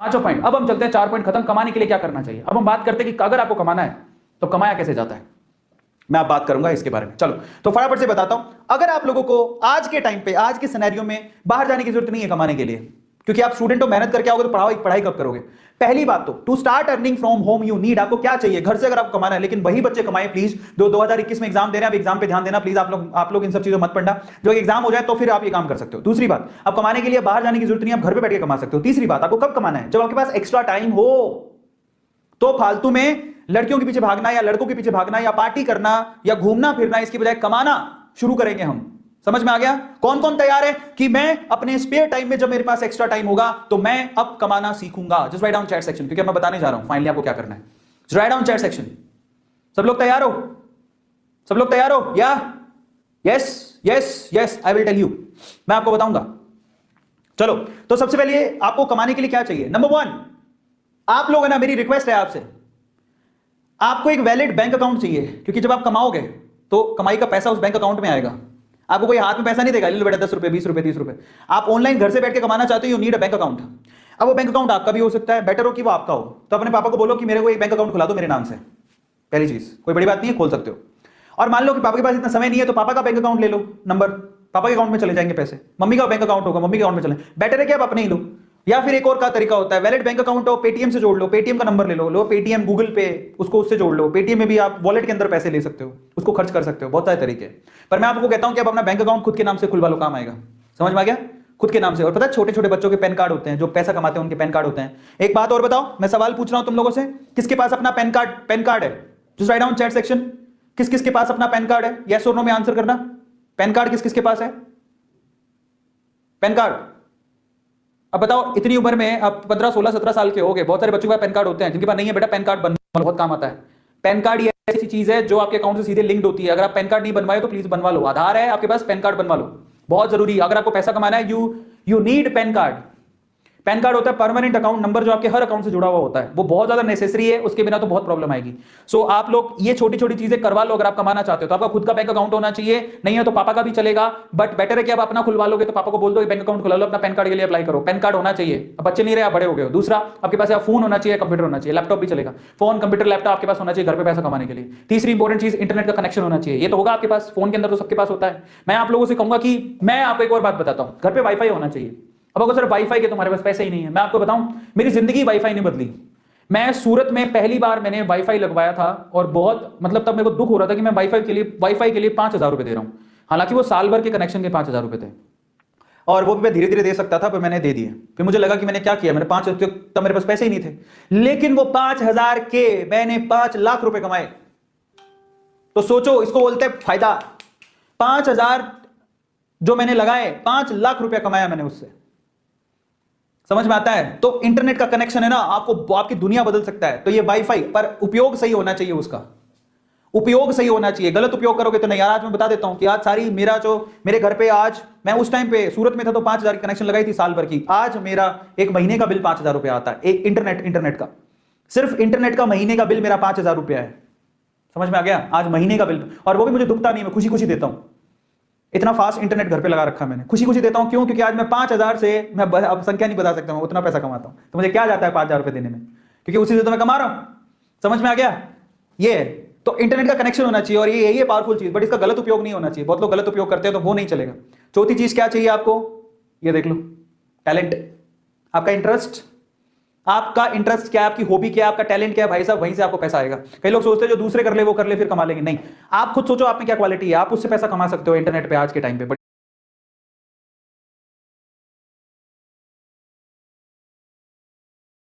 पांचों पॉइंट। अब हम चलते हैं 4 पॉइंट खत्म। कमाने के लिए क्या करना चाहिए। अब हम बात करते हैं कि अगर आपको कमाना है तो कमाया कैसे जाता है, मैं आप बात करूंगा इसके बारे में। चलो तो फटाफट से बताता हूं। अगर आप लोगों को आज के टाइम पे, आज के सिनेरियो में बाहर जाने की जरूरत नहीं है कमाने के लिए, क्योंकि आप स्टूडेंट हो, मेहनत करके आओगे तो पढ़ाई कब करोगे। पहली बात तो to start earning from home you need, आपको क्या चाहिए घर से अगर आपको कमाना है। लेकिन वही बच्चे कमाएं प्लीज जो 2021 में एग्जाम दे रहे हैं। अब एग्जाम पे ध्यान देना प्लीज, आप लोग इन सब चीजों मत पढ़ना। जो एग्जाम हो जाए तो फिर आप ये काम कर सकते हो। दूसरी बात, अब कमाने के लिए बाहर जाने की जरूरत नहीं, आप घर पे बैठ के कमा सकते हो। तीसरी बात, आपको कब कमाना है, जब आपके पास एक्स्ट्रा टाइम हो। तो फालतू में लड़कियों के पीछे भागना या लड़कों के पीछे भागना या पार्टी करना या घूमना फिरना, इसकी बजाय कमाना शुरू करेंगे हम। समझ में आ गया। कौन कौन तैयार है कि मैं अपने स्पेयर टाइम में, जब मेरे पास एक्स्ट्रा टाइम होगा तो मैं अब कमाना सीखूंगा। Just write down chat section, क्योंकि मैं बताने जा रहा हूं फाइनली आपको क्या करना है। Just write down chat section. सब लोग तैयार हो, सब लोग तैयार हो या yes yes yes, I will tell you, मैं आपको बताऊंगा। चलो तो सबसे पहले आपको कमाने के लिए क्या चाहिए। नंबर 1, आप लोग है ना, मेरी रिक्वेस्ट है आपसे, आपको एक वैलिड बैंक अकाउंट चाहिए। क्योंकि जब आप कमाओगे तो कमाई का पैसा उस बैंक अकाउंट में आएगा। आपको कोई हाथ में पैसा नहीं देगा, ले लो बेटा 10 रुपए 20 रुपए 30 रुपए। आप ऑनलाइन घर से बैठ के कमाना चाहते हो, you need a bank account. अब वो बैंक अकाउंट आपका भी हो सकता है, बेटर हो कि वो आपका हो। तो अपने पापा को बोलो कि मेरे को एक बैंक अकाउंट खुला दो मेरे नाम से। पहली चीज, कोई बड़ी बात नहीं है, खोल सकते हो। और मान लो कि पापा के पास इतना समय नहीं है तो पापा का बैंक अकाउंट ले लो, नंबर पापा के अकाउंट में चले जाएंगे पैसे। मम्मी का बैंक अकाउंट होगा, मम्मी के अकाउंट में चले। बेटर है कि आप अपने ही लो। या फिर एक और का तरीका होता है, वैलिड बैंक अकाउंट हो, पेटीएम से जोड़ लो, पेटीएम का नंबर ले लो पेटीएम गूगल पे, उसको उससे जोड़ लो। पेटीएम में भी आप वॉलेट के अंदर पैसे ले सकते हो, उसको खर्च कर सकते हो। बहुत सारे तरीके। पर मैं आपको कहता हूं कि आप अपना बैंक अकाउंट खुद के नाम से खुलवा लो, काम आएगा। समझ में आ गया, खुद के नाम से। और पता है छोटे छोटे बच्चों के पैन कार्ड होते हैं, जो पैसा कमाते हैं उनके पैन कार्ड होते हैं। एक बात और बताओ, मैं सवाल पूछ रहा हूं तुम लोगों से, किसके पास अपना पैन कार्ड है। Just write down chat section, किस किस के पास अपना पैन कार्ड है, यस और नो में आंसर करना। पैन कार्ड किस किस के पास है, पैन कार्ड। अब बताओ, इतनी उम्र में अब 15 16 17 साल के हो गए, बहुत सारे बच्चों के पास पैन कार्ड होते हैं। जिनके पास नहीं है बेटा, पैन कार्ड बनवा, बहुत काम आता है। पैन कार्ड ये ऐसी चीज है जो आपके अकाउंट से सीधे लिंक्ड होती है। अगर आप पैन कार्ड नहीं बनवाए तो प्लीज बनवा लो। आधार है आपके पास, पैन कार्ड बनवा लो, बहुत जरूरी। अगर आपको पैसा कमाना है, you need pan card. Pan card होता है परमानेंट अकाउंट नंबर, जो आपके हर अकाउंट से जुड़ा हुआ होता है। वो बहुत ज्यादा नेसेसरी है, उसके बिना तो बहुत प्रॉब्लम आएगी। सो आप लोग ये छोटी छोटी चीजें करवा लो। अगर आप कमाना चाहते हो तो आपका खुद का बैंक अकाउंट होना चाहिए, नहीं है तो पापा का भी चलेगा। बट बेटर है कि आप अपना खुलवा लोगे तो पापा को बोल दो बैंक अकाउंट खुला लो, अपना पैन कार्ड के लिए अप्लाई करो। पैन कार्ड होना चाहिए। अब बच्चे नहीं रहे, आप बड़े हो गए हो। दूसरा, आपके पास फोन होना चाहिए, कंप्यूटर होना चाहिए, लैपटॉप भी चलेगा। फोन कंप्यूटर लैपटॉप आपके पास होना चाहिए घर पे पैसा कमाने के लिए। तीसरी इंपॉर्टेंट चीज, इंटरनेट का कनेक्शन होना चाहिए। ये तो होगा आपके पास, फोन के अंदर तो सबके पास होता है। मैं आप लोगों से कहूंगा कि मैं आपको एक और बात बताता हूं, घर पे वाईफाई होना चाहिए। अब अगर सर वाईफाई के तुम्हारे पास पैसे ही नहीं है, मैं आपको बताऊं, मेरी जिंदगी वाईफाई ने बदली। मैं सूरत में पहली बार मैंने वाईफाई लगवाया था और बहुत मतलब तब मेरे को दुख हो रहा था कि मैं वाईफाई के लिए 5,000 रुपए दे रहा हूं। हालांकि वो साल भर के कनेक्शन के 5,000 रुपए थे और वो भी मैं धीरे धीरे दे सकता था, पर मैंने दे दिए। फिर मुझे लगा कि मैंने क्या किया, मैंने 5, तब मेरे पास पैसे ही नहीं थे। लेकिन वो 5,000 के मैंने 5 लाख रुपए कमाए। तो सोचो, इसको बोलते हैं फायदा। 5,000 जो मैंने लगाए, 5 लाख रुपया कमाया मैंने उससे। समझ में आता है। तो इंटरनेट का कनेक्शन है ना, आपको आपकी दुनिया बदल सकता है। तो ये वाईफाई, पर उपयोग सही होना चाहिए, उसका उपयोग सही होना चाहिए। गलत उपयोग करोगे तो नहीं। यार आज मैं बता देता हूं कि आज सारी मेरे घर पे, आज मैं उस टाइम पे सूरत में था तो 5,000 की कनेक्शन लगाई थी साल भर की। आज मेरा एक महीने का बिल 5,000 रुपया आता है। एक इंटरनेट का, सिर्फ इंटरनेट का महीने का बिल मेरा 5,000 रुपया है। समझ में आ गया, आज महीने का बिल। और वो भी मुझे दुखता नहीं, मैं खुशी खुशी देता हूं। इतना फास्ट इंटरनेट घर पे लगा रखा मैंने, खुशी खुशी देता हूं। क्यों? क्योंकि आज मैं 5,000 से, मैं अब संख्या नहीं बता सकता, मैं उतना पैसा कमाता हूं। तो मुझे क्या जाता है 5,000 रुपए देने में, क्योंकि उसी से तो मैं कमा रहा हूं। समझ में आ गया। ये तो इंटरनेट का कनेक्शन होना चाहिए और ये पावरफुल चीज, बट इसका गलत उपयोग नहीं होना चाहिए। बहुत लोग गलत उपयोग करते हैं तो वो नहीं चलेगा। चौथी चीज क्या चाहिए आपको, ये देख लो, टैलेंट। आपका इंटरेस्ट, आपका इंटरेस्ट क्या है, आपकी हॉबी क्या है, आपका टैलेंट क्या है, भाई साहब, वहीं से आपको पैसा आएगा। कई लोग सोचते हैं जो दूसरे कर ले वो कर ले फिर कमा लेंगे। नहीं, आप खुद सोचो आप में क्या क्वालिटी है, आप उससे पैसा कमा सकते हो इंटरनेट पे आज के टाइम पे।